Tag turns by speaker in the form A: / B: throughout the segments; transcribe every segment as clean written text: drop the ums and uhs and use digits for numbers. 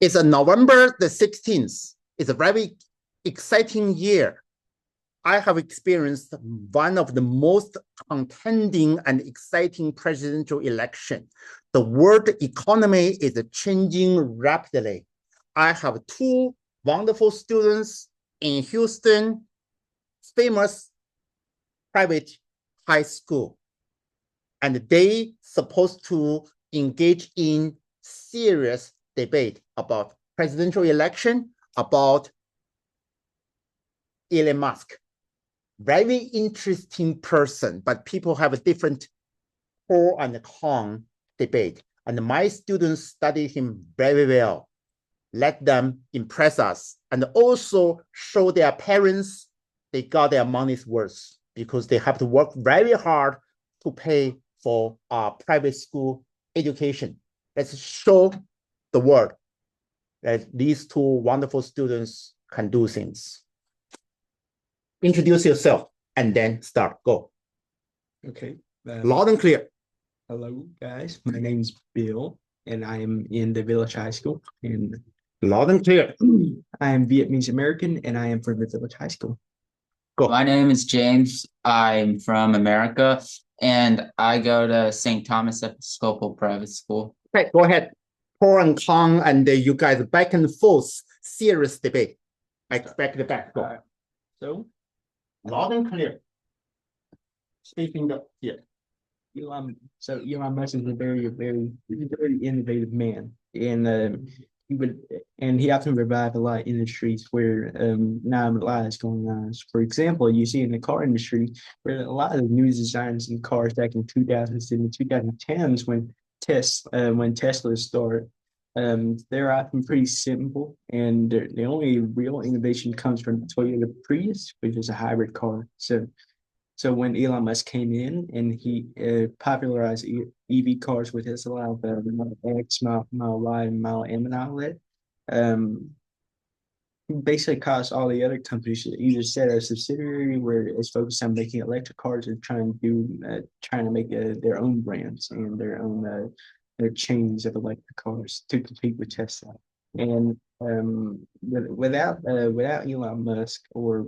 A: It's a November the 16th. It's a very exciting year. I have experienced one of the most contending and exciting presidential election. The world economy is changing rapidly. I have two wonderful students in Houston, famous private high school, and they supposed to engage in serious debate about presidential election, about Elon Musk. Very interesting person, but people have a different pro and con debate. And my students study him very well. Let them impress us and also show their parents they got their money's worth because they have to work very hard to pay for a private school education. Let's show the world that these two wonderful students can do things. Introduce yourself and then start. Go.
B: Okay.
A: Loud and clear.
B: Hello, guys. My name is Bill, and I am in the Village High School. And
A: Loud and clear.
B: I am Vietnamese American, and I am from the Village High School.
A: Go.
C: My name is James. I'm from America, and I go to St. Thomas Episcopal Private School.
A: Okay, go ahead. Pro and con, and you guys back and forth, serious debate. I expect the back. Go.
B: So,
A: Loud and clear. Speaking up here.
B: Elon Musk is a very innovative man, and he often revive a lot of industries where not a lot is going on. So for example, you see in the car industry where a lot of new designs in cars back in 2007, 2010s when Tesla started. They're often pretty simple, and the only real innovation comes from the Toyota Prius, which is a hybrid car. So when Elon Musk came in and he popularized EV cars with his lot of Model X, Model Y, and Model M and all that, he basically caused all the other companies to either set a subsidiary where it's focused on making electric cars or trying to make their own brands and their chains of electric cars to compete with Tesla. And without Elon Musk or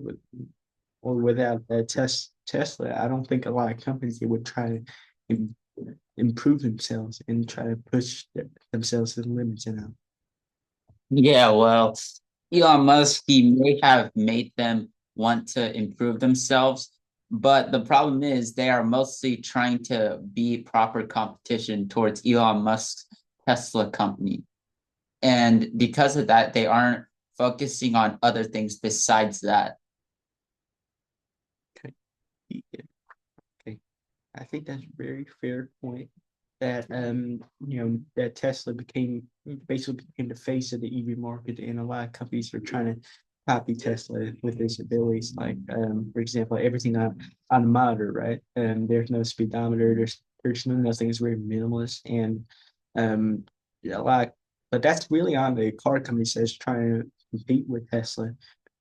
B: without Tesla, I don't think a lot of companies would try to improve themselves and try to push themselves to the limits.
C: Yeah, well, Elon Musk, he may have made them want to improve themselves, but the problem is they are mostly trying to be proper competition towards Elon Musk's Tesla company. And because of that, they aren't focusing on other things besides that.
B: Yeah. Okay, I think that's a very fair point. That that Tesla basically became the face of the EV market, and a lot of companies are trying to copy Tesla with its abilities. Like for example, everything on the monitor, right? There's no speedometer. There's nothing. It's very minimalist, and a lot. But that's really on the car companies that's trying to compete with Tesla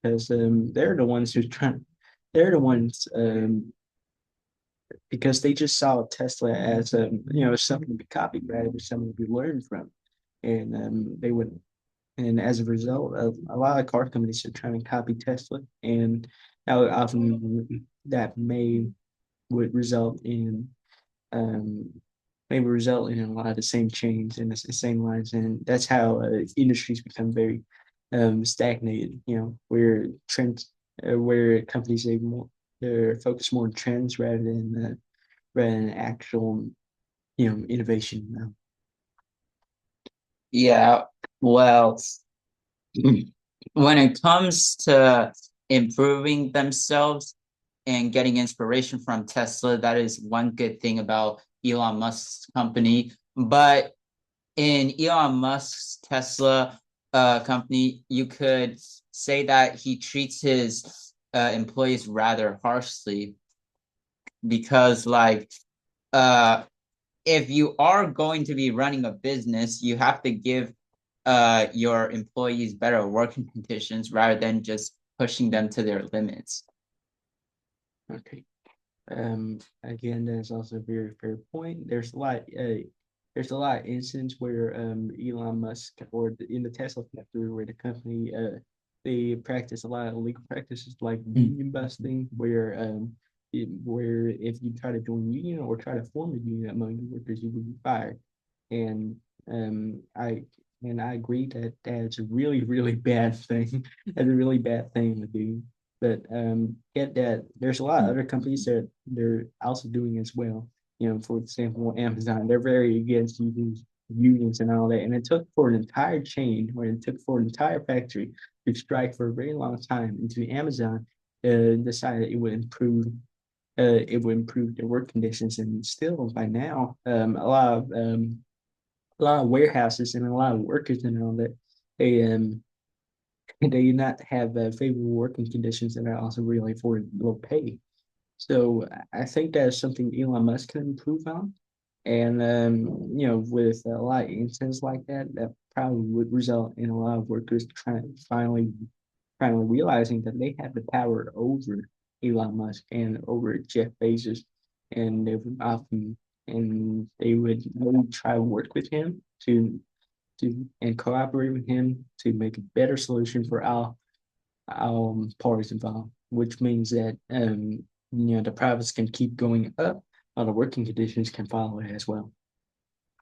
B: because they're the ones who's trying. They're the ones because they just saw Tesla as something to be copied rather than something to be learned from, and they would, and as a result, a lot of car companies are trying to copy Tesla, and that would result in um, a lot of the same chains and the same lines, and that's how industries become very stagnated. Where companies they're focused more on trends rather than actual innovation now.
C: Yeah, well, when it comes to improving themselves and getting inspiration from Tesla, that is one good thing about Elon Musk's company. But in Elon Musk's Tesla company, you could say that he treats his employees rather harshly because, like, if you are going to be running a business, you have to give your employees better working conditions rather than just pushing them to their limits.
B: Okay. Again, that's also a very fair point. There's a lot. there's a lot of instances where Elon Musk or in the Tesla factory where the company they practice a lot of illegal practices like union busting, where if you try to join a union or try to form a union among the workers, you would be fired. And um, I I agree that that's a really really bad thing. That's a really bad thing to do. But get that there's a lot of other companies that they're also doing as well. For example, Amazon, they're very against using unions and all that. And it took for an entire chain, or it took for an entire factory to strike for a very long time until Amazon decided it would improve their work conditions. And still by now, a lot of warehouses and a lot of workers and all that, they they do not have favorable working conditions and are also really for low pay. So I think that's something Elon Musk can improve on. And with a lot of incidents like that, that probably would result in a lot of workers trying finally realizing that they have the power over Elon Musk and over Jeff Bezos, and they would really try to work with him and collaborate with him to make a better solution for our parties involved, which means that the profits can keep going up, while the working conditions can follow it as well.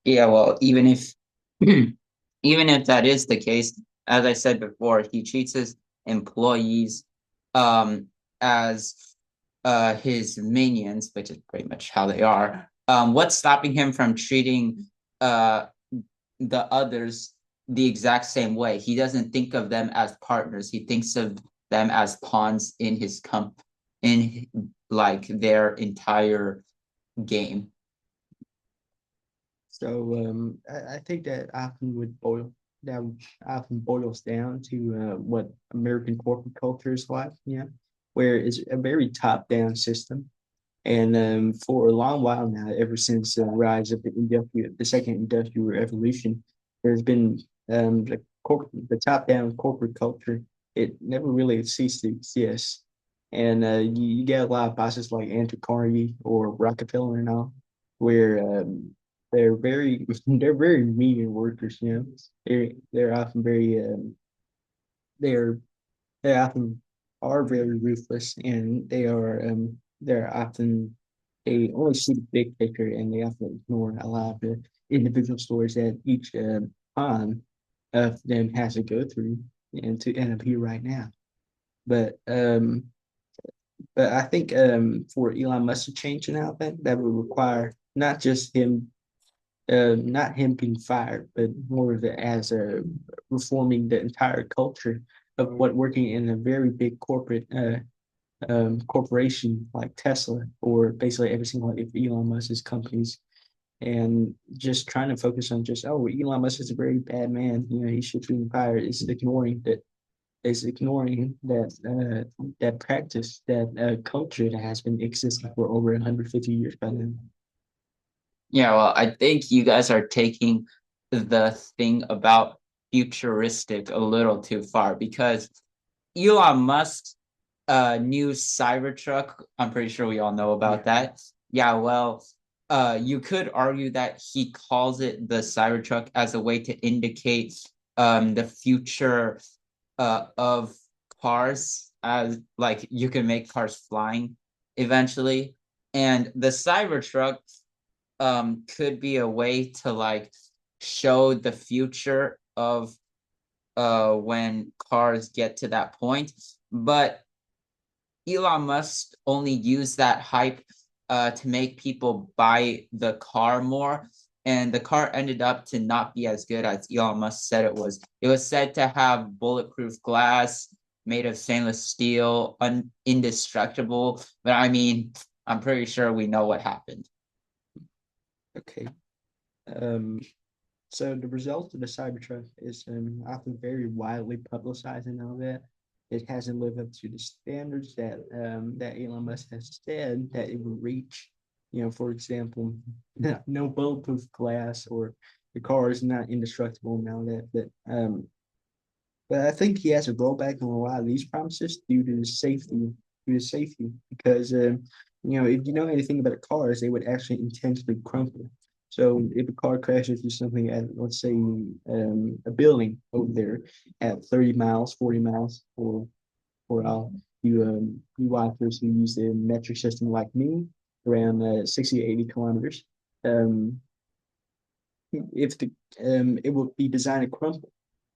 C: Yeah, well, even if even if that is the case, as I said before, he treats his employees as his minions, which is pretty much how they are. What's stopping him from treating the others the exact same way? He doesn't think of them as partners. He thinks of them as pawns in his in like their entire game.
B: So I think that often boils down to what American corporate culture is like, where it's a very top-down system. And for a long while now, ever since the rise of the second industrial revolution, there's been the top-down corporate culture. It never really ceased to exist. And you get a lot of bosses like Andrew Carnegie or Rockefeller and all, where they're very mean workers. They're often very they're they often are very ruthless, and they're often they only see the big picture, and they often ignore a lot of the individual stories that each pawn of them has to go through and to end up here right now. But I think for Elon Musk to change and all that, that would require not him being fired, but more of it as reforming the entire culture of what working in a very big corporation like Tesla, or basically every single one of Elon Musk's companies, and just trying to focus on just, oh, Elon Musk is a very bad man, he should be fired. It's ignoring that practice, that culture that has been existing for over 150 years by now.
C: Yeah, well, I think you guys are taking the thing about futuristic a little too far, because Elon Musk's new Cybertruck, I'm pretty sure we all know about that. Yeah, well, you could argue that he calls it the Cybertruck as a way to indicate the future of cars, as like you can make cars flying eventually. And the Cybertruck could be a way to like show the future of when cars get to that point. But Elon Musk only used that hype to make people buy the car more, and the car ended up to not be as good as Elon Musk said it was. It was said to have bulletproof glass, made of stainless steel, indestructible, but I mean, I'm pretty sure we know what happened.
B: Okay. So the result of the Cybertruck is often very widely publicized and all that. It hasn't lived up to the standards that Elon Musk has said that it will reach. For example, no bulletproof glass, or the car is not indestructible and all that. But I think he has a rollback on a lot of these promises due to safety, because if you know anything about cars, they would actually intentionally crumple. So if a car crashes or something at, let's say, a building over there at 30 miles, 40 miles, or you watchers who use the metric system like me, around 60 to 80 kilometers, um, if the it will be designed to crumple,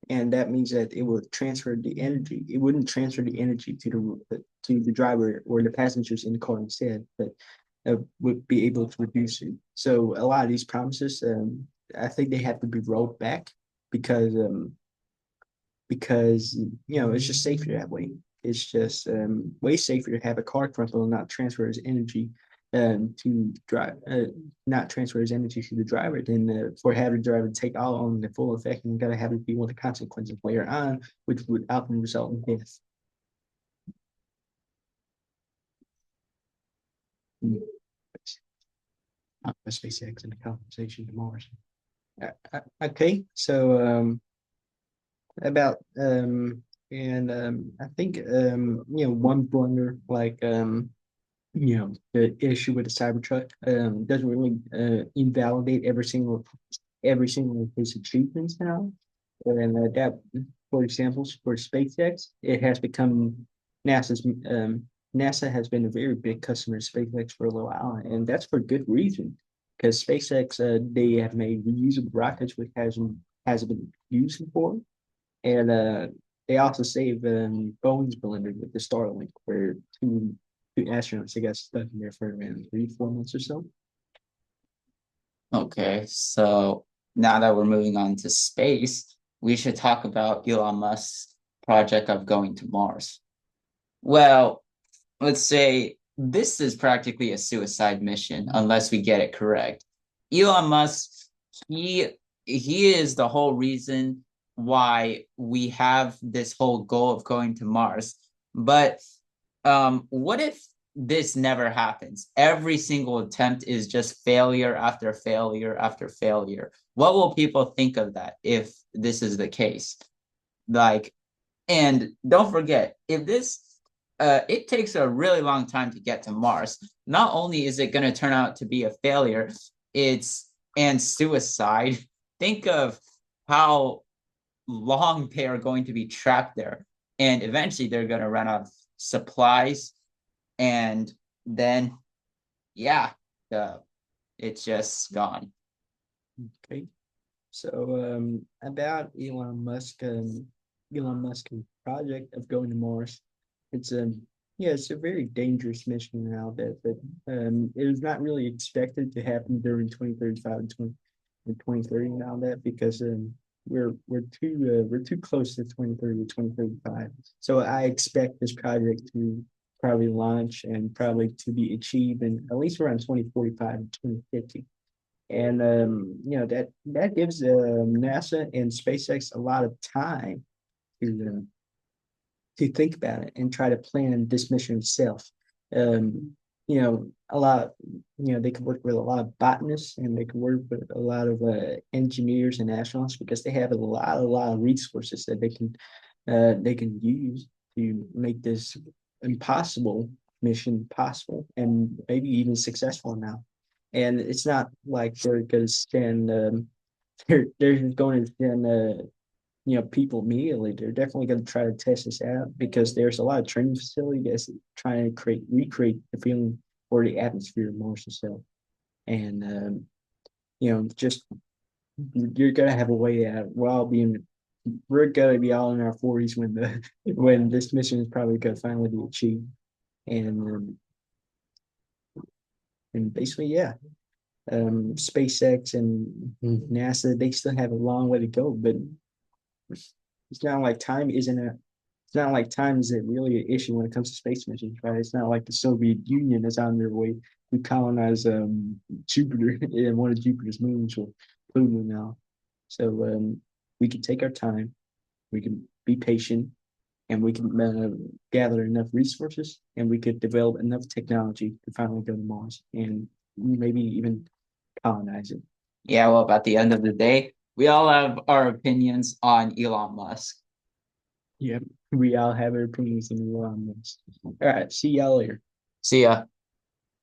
B: and that means that it will transfer the energy. It wouldn't transfer the energy to the driver or the passengers in the car instead, but would be able to reduce it. So a lot of these promises, I think they have to be rolled back because because it's just safer that way. It's just way safer to have a car crumple and not transfer its energy to drive, not transfer his energy to the driver, than for having the driver take all on the full effect and gotta have it be with the consequences later on, which would often result in death. SpaceX and the compensation to Mars. Okay, so about and I think one blunder like the issue with the Cybertruck doesn't really invalidate every single of his achievements now. And that, for example, for SpaceX, it has become NASA's NASA has been a very big customer of SpaceX for a little while, and that's for good reason. Because SpaceX, they have made reusable rockets, which hasn't been used before, and they also saved Boeing's blunder with the Starlink, where two astronauts they got stuck in there for around 3 4 months or so.
C: Okay, so now that we're moving on to space, we should talk about Elon Musk's project of going to Mars. Well, let's say this is practically a suicide mission unless we get it correct. Elon Musk, he is the whole reason why we have this whole goal of going to Mars. But what if this never happens? Every single attempt is just failure after failure after failure. What will people think of that if this is the case? Like, and don't forget, if this it takes a really long time to get to Mars. Not only is it going to turn out to be a failure, and suicide. Think of how long they are going to be trapped there, and eventually they're going to run out of supplies, and then yeah, it's just gone.
B: Okay, so about Elon Musk's project of going to Mars. It's it's a very dangerous mission now that it was not really expected to happen during 2035 and 2030 now that because we're too close to 2030 to 2035. So I expect this project to probably launch and probably to be achieved in at least around 2045 and 2050. And that gives NASA and SpaceX a lot of time to think about it and try to plan this mission itself. A lot, they could work with a lot of botanists and they could work with a lot of engineers and astronauts because they have a lot of resources that they can use to make this impossible mission possible and maybe even successful now. And it's not like they're going to spend, they're going to spend people immediately. They're definitely going to try to test this out because there's a lot of training facilities that's trying to recreate the feeling or the atmosphere of Mars itself. And just you're gonna have a way out we're gonna be all in our 40s when this mission is probably gonna finally be achieved. And basically, yeah. SpaceX and NASA, they still have a long way to go, but it's not like time is a really an issue when it comes to space missions, right? It's not like the Soviet Union is on their way to colonize Jupiter and one of Jupiter's moons or Pluto now. So we can take our time, we can be patient, and we can gather enough resources, and we could develop enough technology to finally go to Mars and maybe even colonize it.
C: Yeah, well, at the end of the day, we all have our opinions on Elon Musk.
B: Yep, we all have our opinions on Elon Musk. All right, see y'all later.
C: See ya.